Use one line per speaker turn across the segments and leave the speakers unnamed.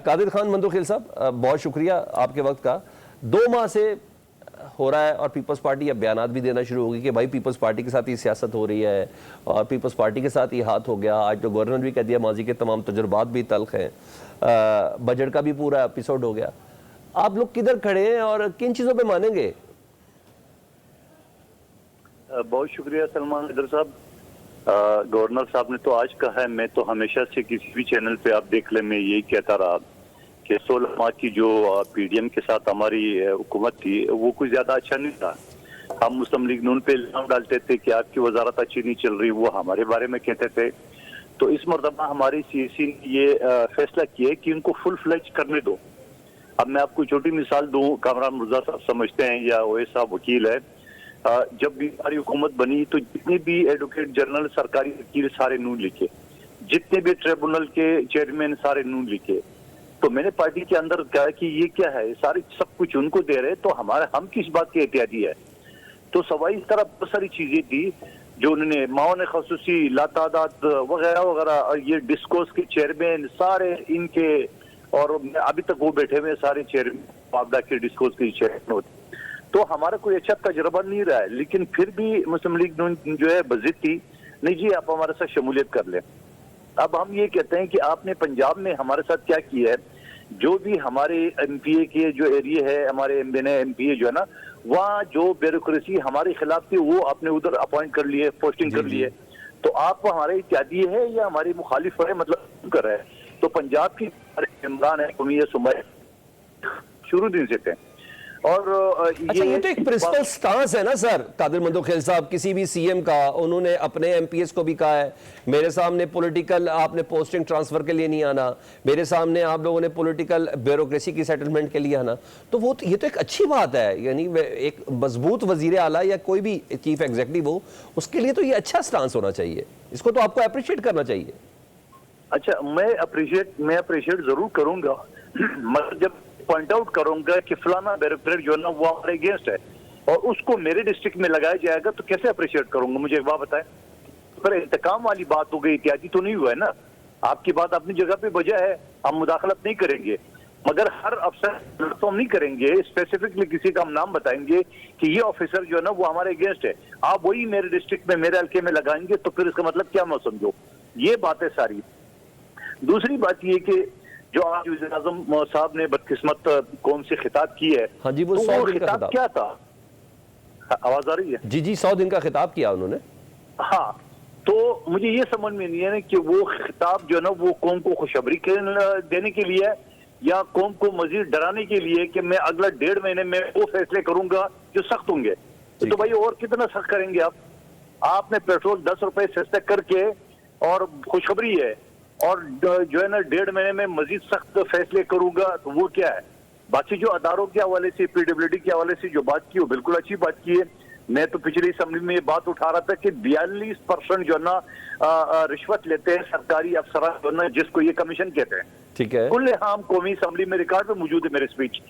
قادر خان مندوخیل صاحب، بہت شکریہ آپ کے وقت کا. 2 ماہ سے ہو رہا ہے اور پیپلز پارٹی اب بیانات بھی دینا شروع ہوگی کہ بھائی پیپلز پارٹی کے ساتھ یہ سیاست ہو رہی ہے اور پیپلز پارٹی کے ساتھ یہ ہاتھ ہو گیا. آج تو گورنر بھی کہہ دیا ماضی کے تمام تجربات بھی تلخ ہیں. بجٹ کا بھی پورا ایپیسوڈ ہو گیا. آپ لوگ کدھر کھڑے ہیں اور کن چیزوں پہ مانیں گے؟
بہت شکریہ سلمان حیدر صاحب. گورنر صاحب نے تو آج کہا ہے، میں تو ہمیشہ سے کسی بھی چینل پہ آپ دیکھ لیں میں یہی کہتا رہا کہ 16 ماہ کی جو پی ڈی ایم کے ساتھ ہماری حکومت تھی وہ کچھ زیادہ اچھا نہیں تھا. ہم مسلم لیگ نون پہ الزام ڈالتے تھے کہ آپ کی وزارت اچھی نہیں چل رہی، وہ ہمارے بارے میں کہتے تھے. تو اس مرتبہ ہماری سی سی نے یہ فیصلہ کیا ہے کہ ان کو فل فلیج کرنے دو. اب میں آپ کو چھوٹی مثال دوں، کامران مرزا صاحب سمجھتے ہیں یا اویس صاحب وکیل ہے، جب بھی ہماری حکومت بنی تو جتنے بھی ایڈوکیٹ جنرل سرکاری وکیل سارے نون لکھے، جتنے بھی ٹریبونل کے چیئرمین سارے نون لکھے. تو میں نے پارٹی کے اندر کہا کہ یہ کیا ہے، سارے سب کچھ ان کو دے رہے تو ہم کس بات کے احتیاطی ہے. تو سوائے اس طرح بہت ساری چیزیں تھی جو انہوں نے معاون خصوصی لاتعداد وغیرہ وغیرہ، اور یہ ڈسکوس کے چیئرمین سارے ان کے، اور ابھی تک وہ بیٹھے ہوئے سارے چیئرمین معاہدہ کے ڈسکوس کے چیئرمین ہوتے. تو ہمارا کوئی اچھا تجربہ نہیں رہا ہے، لیکن پھر بھی مسلم لیگ جو ہے بضد تھی، نہیں جی آپ ہمارے ساتھ شمولیت کر لیں. اب ہم یہ کہتے ہیں کہ آپ نے پنجاب میں ہمارے ساتھ کیا کیا ہے. جو بھی ہمارے ایم پی اے کے جو ایریا ہے، ہمارے ایم پی اے جو ہے نا، وہاں جو بیوروکریسی ہمارے خلاف تھی وہ آپ نے ادھر اپوائنٹ کر لیے، پوسٹنگ کر لیے. تو آپ ہمارے اتحادی ہے یا ہماری مخالف ہے، مطلب کر رہے ہیں. تو پنجاب کی عمران ہے قومی صوبہ شروع دن سے تھے. اور
اچھا یہ تو ایک پرنسپل سٹانس ہے نا سر قادر مندوخیل صاحب، کسی بھی سی ایم کا انہوں نے اپنے ایم پی ایس کو بھی کہا ہے میرے سامنے پولیٹیکل آپ نے پوسٹنگ ٹرانسفر کے لیے نہیں آنا، میرے سامنے آپ لوگوں نے پولیٹیکل بیوروکریسی کی سیٹلمنٹ کے لیے آنا. تو وہ یہ تو ایک اچھی بات ہے، یعنی ایک مضبوط وزیر اعلیٰ یا کوئی بھی چیف ایگزیکٹو ہو اس کے لیے تو یہ اچھا سٹانس ہونا چاہیے. اس کو تو آپ کو اپریشیٹ کرنا چاہیے.
اچھا میں اپریشیٹ ضرور کروں گا، مگر جب پوائنٹ آؤٹ کروں گا کہ فلانا بیوروکریٹ جو ہے نا وہ ہمارے اگینسٹ ہے اور اس کو میرے ڈسٹرکٹ میں لگایا جائے گا تو کیسے اپریشیٹ کروں گا؟ مجھے ایک بات بتائیں. پھر انتقام والی بات ہو گئی، اتحادی تو نہیں ہوا ہے نا. آپ کی بات اپنی جگہ پہ بجا ہے، ہم مداخلت نہیں کریں گے، مگر ہر افسر تو ہم نہیں کریں گے. اسپیسیفکلی کسی کا ہم نام بتائیں گے کہ یہ آفیسر جو ہے نا وہ ہمارے اگینسٹ ہے، آپ وہی میرے ڈسٹرکٹ میں میرے حلقے میں لگائیں گے تو پھر اس کا مطلب کیا میں سمجھو. یہ باتیں ساری. دوسری بات یہ کہ جو آج وزیر اعظم صاحب نے بدقسمت قوم سے خطاب کی ہے،
ہاں جی، وہ 100 دن کا خطاب
کیا تھا؟ آواز آ رہی ہے؟
جی 100 دن کا خطاب کیا انہوں نے.
ہاں تو مجھے یہ سمجھ میں نہیں ہے کہ وہ خطاب جو ہے نا وہ قوم کو خوشخبری دینے کے لیے ہے یا قوم کو مزید ڈرانے کے لیے کہ میں اگلا 1.5 مہینے میں وہ فیصلے کروں گا جو سخت ہوں گے. تو بھائی اور کتنا سخت کریں گے آپ نے پیٹرول 10 روپے سستا کر کے، اور خوشخبری ہے، اور جو ہے نا 1.5 مہینے میں مزید سخت فیصلے کروں گا تو وہ کیا ہے؟ باقی جو اداروں کے حوالے سے پی ڈبلیو ڈی کے حوالے سے جو بات کی وہ بالکل اچھی بات کی ہے. میں تو پچھلی اسمبلی میں یہ بات اٹھا رہا تھا کہ 42% جو ہے نا رشوت لیتے ہیں سرکاری افسران جو ہے نا، جس کو یہ کمیشن کہتے ہیں.
ٹھیک ہے،
کل عام قومی اسمبلی میں ریکارڈ پہ موجود ہے میرے اسپیچ.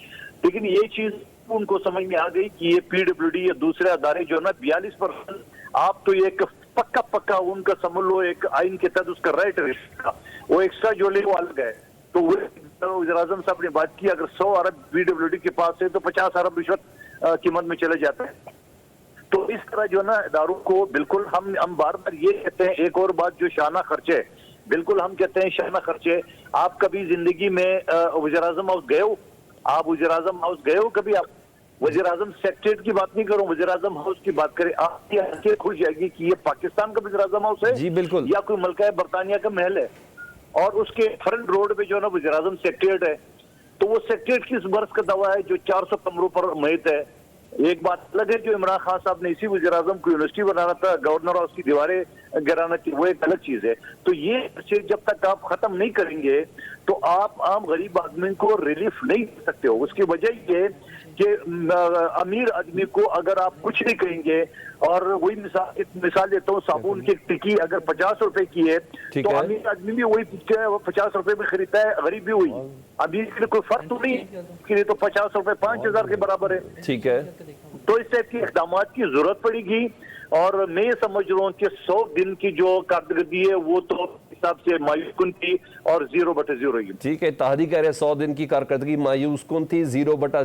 لیکن یہ چیز ان کو سمجھ میں آ گئی کہ یہ پی ڈبلیو ڈی یا دوسرے ادارے جو ہے نا 42%، آپ تو یہ ایک پکا ان کا سمجھ لو ایک آئین کے تحت اس کا رائٹ ہے کا، وہ ایکسٹرا جو لے وہ الگ ہے. تو وہ وزیر اعظم صاحب نے بات کی اگر 100 ارب پی ڈبلیو ڈی کے پاس ہے تو 50 ارب رشوت قیمت میں چلے جاتا ہے. تو اس طرح جو ہے نا اداروں کو بالکل ہم بار بار یہ کہتے ہیں. ایک اور بات جو شانہ خرچے، بالکل ہم کہتے ہیں شانہ خرچے. آپ کبھی زندگی میں وزیر اعظم ہاؤس گئے ہو؟ آپ وزیر اعظم ہاؤس گئے ہو کبھی؟ آپ وزیر اعظم سیکریٹریٹ کی بات نہیں کروں، وزیر اعظم ہاؤس کی بات کریں. آپ کی حقیقت کھل جائے گی کہ یہ پاکستان کا وزیر اعظم ہاؤس ہے
جی بالکل،
یا کوئی ملکہ برطانیہ کا محل ہے. اور اس کے فرنٹ روڈ پہ جو ہے نا وزیر اعظم سیکریٹریٹ ہے. تو وہ سیکریٹریٹ کس برس کا دعویٰ ہے جو 400 کمروں پر محیط ہے. ایک بات الگ ہے جو عمران خان صاحب نے اسی وزیر اعظم کو یونیورسٹی بنانا تھا، گورنر ہاؤس کی دیواریں گرانا تھی، وہ ایک الگ چیز ہے. تو یہ جب تک آپ ختم نہیں کریں گے تو آپ عام غریب آدمی کو ریلیف نہیں دے سکتے ہو. اس کی وجہ یہ کہ امیر آدمی کو اگر آپ کچھ نہیں کہیں گے، اور وہی مثال دیتا ہوں، صابن کی ٹکی اگر 50 روپے کی ہے تو امیر آدمی بھی وہی 50 روپے میں خریدتا ہے، غریب بھی وہی. امیر کے لیے کوئی فرق تو نہیں، اس کے لیے تو 50 روپے 5000 کے برابر ہے.
ٹھیک ہے.
تو اس ٹائپ کے اقدامات کی ضرورت پڑے گی. اور میں یہ سمجھ رہا ہوں کہ 100 دن کی جو کارکردگی ہے وہ تو حساب سے مایوس کن تھی اور 0/0 رہی.
ٹھیک ہے، اتحادی کہہ رہے 100 دن کی کارکردگی مایوس کن تھی، 0/0